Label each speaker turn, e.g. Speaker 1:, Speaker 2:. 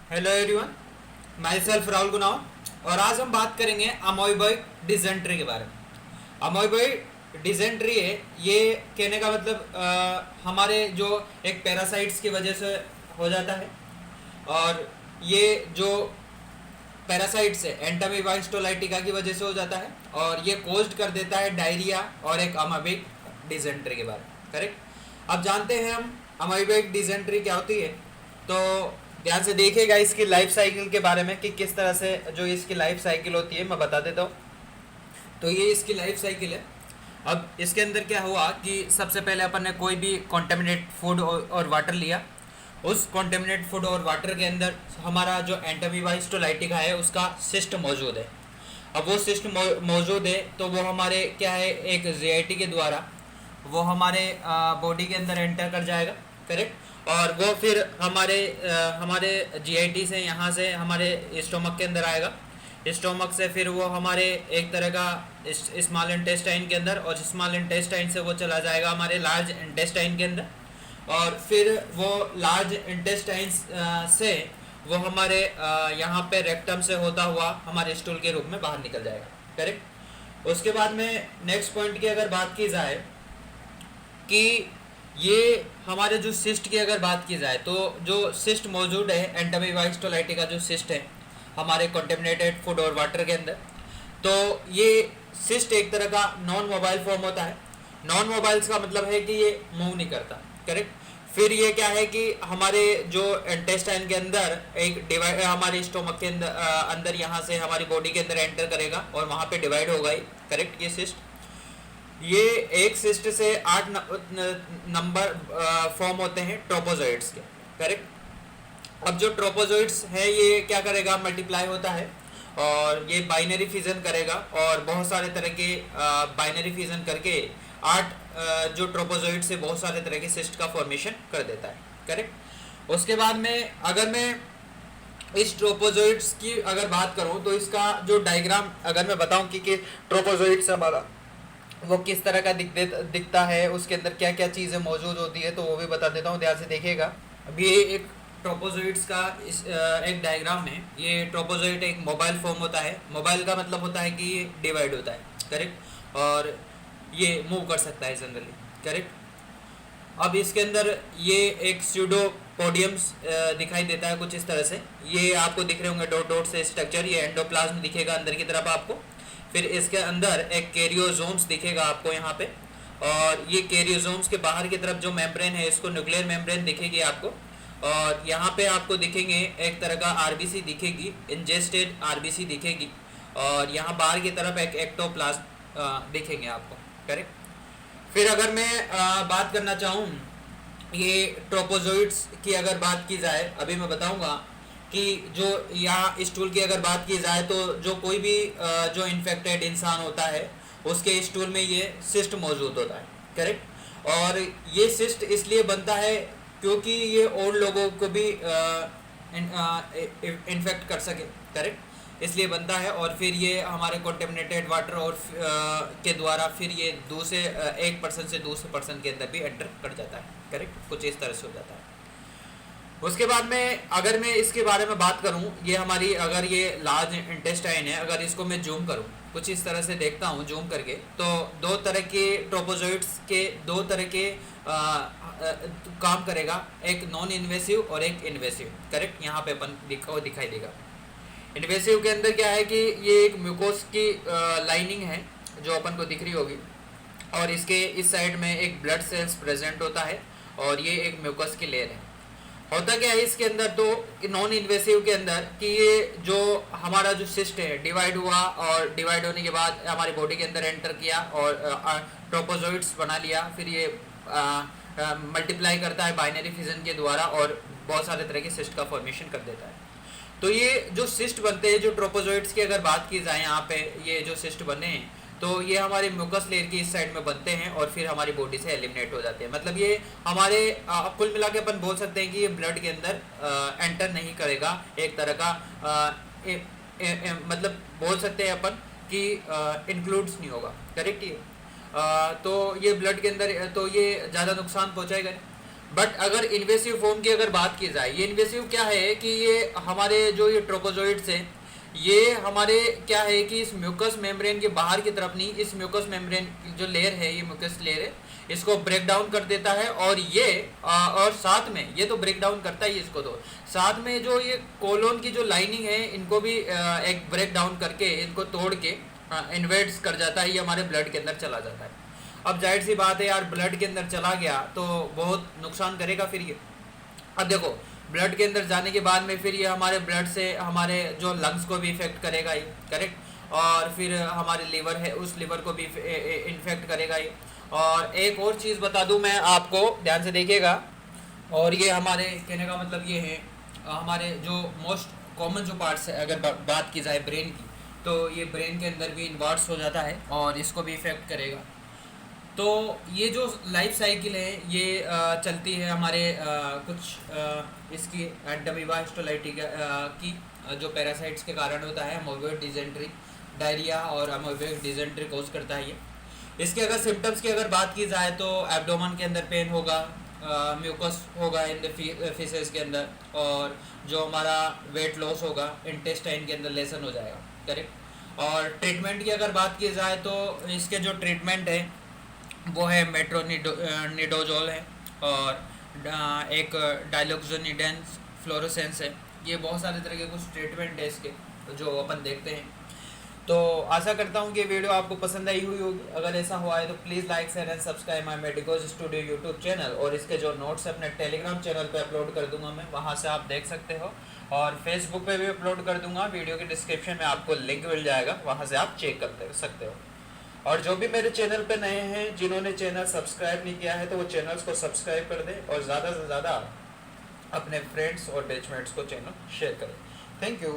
Speaker 1: Hello everyone, myself Rahul Gunav. और आज हम बात करेंगे अमोइबॉइक डिजेंट्री के बारे में। अमोइबॉइक डिजेंट्री है, ये कहने का मतलब हमारे जो एक पैरासाइट्स की वजह से हो जाता है। और ये जो पैरासाइट्स है एंटामीबा स्टोलाइटिका की वजह से हो जाता है, और ये कोज्ड कर देता है डायरिया और एक अमोइबॉइक डिजेंट्री के बारे में। करेक्ट। अब जानते हैं हम अमोइबॉइक डिजेंट्री क्या होती है। तो ध्यान से देखिएगा इसकी लाइफ साइकिल के बारे में कि किस तरह से जो इसकी लाइफ साइकिल होती है मैं बता देता हूँ। तो ये इसकी लाइफ साइकिल है। अब इसके अंदर क्या हुआ कि सबसे पहले अपन ने कोई भी कॉन्टेमिनेट फूड और वाटर लिया। उस कॉन्टेमिनेट फूड और वाटर के अंदर हमारा जो एंटामीबा हिस्टोलाइटिका है उसका सिस्ट मौजूद है। अब वो सिस्ट मौजूद है तो वो हमारे क्या है, एक जीआईटी के द्वारा वो हमारे बॉडी के अंदर एंटर कर जाएगा। करेक्ट। और वो फिर हमारे जीआईटी से यहाँ से हमारे स्टोमक के अंदर आएगा। स्टोमक से फिर वो हमारे एक तरह का स्मॉल इंटेस्टाइन के अंदर, और स्मॉल इंटेस्टाइन से वो चला जाएगा हमारे लार्ज इंटेस्टाइन के अंदर। और फिर वो लार्ज इंटेस्टाइन से वो हमारे यहाँ पे रेक्टम से होता हुआ हमारे स्टूल के रूप में बाहर निकल जाएगा। करेक्ट। उसके बाद में नेक्स्ट पॉइंट की अगर बात की जाए कि ये हमारे जो सिस्ट की अगर बात की जाए तो जो सिस्ट मौजूद है एंटामीबा हिस्टोलाइटिका जो सिस्ट है हमारे कंटेमिनेटेड फूड और वाटर के अंदर, तो ये सिस्ट एक तरह का नॉन मोबाइल फॉर्म होता है। नॉन मोबाइल्स का मतलब है कि ये मूव नहीं करता। करेक्ट। फिर ये क्या है कि हमारे जो इंटेस्टाइन के अंदर एक डिवाइड हमारे स्टोमक के अंदर यहाँ से हमारी बॉडी के अंदर एंटर करेगा और वहाँ पे डिवाइड होगा ही। करेक्ट। ये सिस्ट, ये एक सिस्ट से 8 नंबर फॉर्म होते हैं ट्रोपोजोइड्स के। करेक्ट। अब जो ट्रोपोजोइड्स है ये क्या करेगा, मल्टीप्लाई होता है और ये बाइनरी फिजन करेगा और बहुत सारे तरह के बाइनरी फिजन करके 8 जो ट्रोपोजोइड से बहुत सारे तरह के सिस्ट का फॉर्मेशन कर देता है। करेक्ट। उसके बाद में अगर मैं इस ट्रोपोजोइड्स की अगर बात करूं तो इसका जो डायग्राम अगर मैं बताऊं कि ट्रोपोजोइड्स हमारा वो किस तरह का दिखता है, उसके अंदर क्या क्या चीज़ें मौजूद होती है, तो वो भी बता देता हूँ, ध्यान से देखिएगा। अब ये एक ट्रोपोजोइड्स का एक डायग्राम में ये ट्रोपोजोइड एक मोबाइल फॉर्म होता है। मोबाइल का मतलब होता है कि ये डिवाइड होता है। करेक्ट। और ये मूव कर सकता है जनरली। करेक्ट। अब इसके अंदर ये एक स्यूडोपोडियम्स दिखाई देता है कुछ इस तरह से। ये आपको दिख रहे होंगे डॉट डॉट से स्ट्रक्चर, ये एंडोप्लाज्म दिखेगा अंदर की तरफ आपको। फिर इसके अंदर एक कैरियोसोम्स दिखेगा आपको यहाँ पे, और ये कैरियोसोम्स के बाहर की तरफ जो मेम्ब्रेन है इसको न्यूक्लियर मेम्ब्रेन दिखेगी आपको। और यहाँ पे आपको दिखेंगे एक तरह का आरबीसी दिखेगी, इंजेस्टेड आरबीसी दिखेगी, और यहाँ बाहर की तरफ एक एक्टोप्लाज्म दिखेंगे आपको। करेक्ट। फिर अगर मैं बात करना चाहूँ ये ट्रोपोजोइड्स की अगर बात की जाए, अभी मैं बताऊँगा कि जो यहाँ स्टूल की अगर बात की जाए तो जो कोई भी जो इन्फेक्टेड इंसान होता है उसके स्टूल में ये सिस्ट मौजूद होता है। करेक्ट। और ये सिस्ट इसलिए बनता है क्योंकि ये और लोगों को भी इन्फेक्ट कर सके। करेक्ट। इसलिए बनता है, और फिर ये हमारे कंटेमिनेटेड वाटर और के द्वारा फिर ये दूसरे एक पर्सन से दूसरे पर्सन के अंदर भी एंटर कर जाता है। करेक्ट। कुछ इस तरह से हो जाता है। उसके बाद में अगर मैं इसके बारे में बात करूं, ये हमारी अगर ये लार्ज इंटेस्टाइन है, अगर इसको मैं जूम करूं कुछ इस तरह से देखता हूं जूम करके, तो दो तरह के ट्रोपोजोइड्स के दो तरह के काम करेगा, एक नॉन इन्वेसिव और एक इन्वेसिव। करेक्ट। यहाँ पे अपन दिखाई देगा। इन्वेसिव के अंदर क्या है कि ये एक म्यूकोस की लाइनिंग है जो अपन को दिख रही होगी, और इसके इस साइड में एक ब्लड सेल्स प्रेजेंट होता है, और ये एक म्यूकस की लेयर है। होता क्या है इसके अंदर, तो नॉन इन्वेसिव के अंदर कि ये जो हमारा जो सिस्ट है डिवाइड हुआ, और डिवाइड होने के बाद हमारी बॉडी के अंदर एंटर किया और ट्रोपोजोइड्स बना लिया, फिर ये मल्टीप्लाई करता है बाइनरी फिजन के द्वारा और बहुत सारे तरह के सिस्ट का फॉर्मेशन कर देता है। तो ये जो सिस्ट बनते हैं, जो ट्रोपोजोइड्स की अगर बात की जाए यहाँ पे ये जो सिस्ट बने हैं, तो ये हमारे म्यूकस लेयर की इस साइड में बनते हैं और फिर हमारी बॉडी से एलिमिनेट हो जाते हैं। मतलब ये हमारे कुल मिला के अपन बोल सकते हैं कि ये ब्लड के अंदर एंटर नहीं करेगा, एक तरह का मतलब बोल सकते हैं अपन कि इंक्लूड्स नहीं होगा। करेक्ट। ये तो ये ब्लड के अंदर तो ये ज़्यादा नुकसान पहुँचाएगा। बट अगर इन्वेसिव फॉर्म की अगर बात की जाए, ये इन्वेसिव क्या है कि ये हमारे जो ये ट्रोपोजोइट्स हैं, ये हमारे क्या है कि इस म्यूकस मेम्ब्रेन के बाहर की तरफ नहीं, इस म्यूकस मेम्ब्रेन जो लेयर है, ये म्यूकस लेयर है, इसको ब्रेक डाउन कर देता है। और ये और साथ में ये तो ब्रेक डाउन करता ही इसको, तो साथ में जो ये कोलोन की जो लाइनिंग है, इनको भी एक ब्रेक डाउन करके, इनको तोड़ के इन्वेट्स कर जाता है, ये हमारे ब्लड के अंदर चला जाता है। अब जाहिर सी बात है यार, ब्लड के अंदर चला गया तो बहुत नुकसान करेगा फिर ये। अब देखो, ब्लड के अंदर जाने के बाद में फिर ये हमारे ब्लड से हमारे जो लंग्स को भी इफेक्ट करेगा ये, करेक्ट, और फिर हमारे लीवर है, उस लीवर को भी इन्फेक्ट करेगा ये। और एक और चीज़ बता दूं मैं आपको, ध्यान से देखिएगा, और ये हमारे कहने का मतलब ये है, हमारे जो मोस्ट कॉमन जो पार्ट्स है, अगर बात की जाए ब्रेन की, तो ये ब्रेन के अंदर भी इन्वर्ट्स हो जाता है और इसको भी इफेक्ट करेगा। तो ये जो लाइफ साइकिल है ये चलती है हमारे कुछ इसकी एंटमीबा हिस्टोलाइटिका की जो पैरासाइट्स के कारण होता है, अमोइबॉइड डिजेंट्री, डायरिया और अमोइबॉइड डिजेंट्री कोज करता है ये। इसके अगर सिम्टम्स की अगर बात की जाए तो एब्डोमन के अंदर पेन होगा, म्यूकस होगा इन द फीसेस के अंदर, और जो हमारा वेट लॉस होगा, इंटेस्टाइन के अंदर लेसन हो जाएगा, करेक्ट। और ट्रीटमेंट की अगर बात की जाए तो इसके जो ट्रीटमेंट है वो है मेट्रोनिडोजोल है, और एक डायलोक्सोनिडेंस फ्लोरोसेंस है। ये बहुत सारे तरह के कुछ ट्रीटमेंट है इसके जो अपन देखते हैं। तो आशा करता हूँ कि वीडियो आपको पसंद आई हुई होगी। अगर ऐसा हुआ है तो please like share and subscribe my medicos studio YouTube channel, और इसके जो नोट्स अपने टेलीग्राम चैनल पे अपलोड कर दूंगा मैं, वहाँ से आप देख सकते हो, और फेसबुक पे भी अपलोड कर दूंगा। वीडियो के डिस्क्रिप्शन में आपको लिंक मिल जाएगा, वहाँ से आप चेक कर सकते हो। और जो भी मेरे चैनल पे नए हैं, जिन्होंने चैनल सब्सक्राइब नहीं किया है, तो वो चैनल्स को सब्सक्राइब कर दें, और ज़्यादा से ज़्यादा अपने फ्रेंड्स और बैचमेट्स को चैनल शेयर करें। Thank you.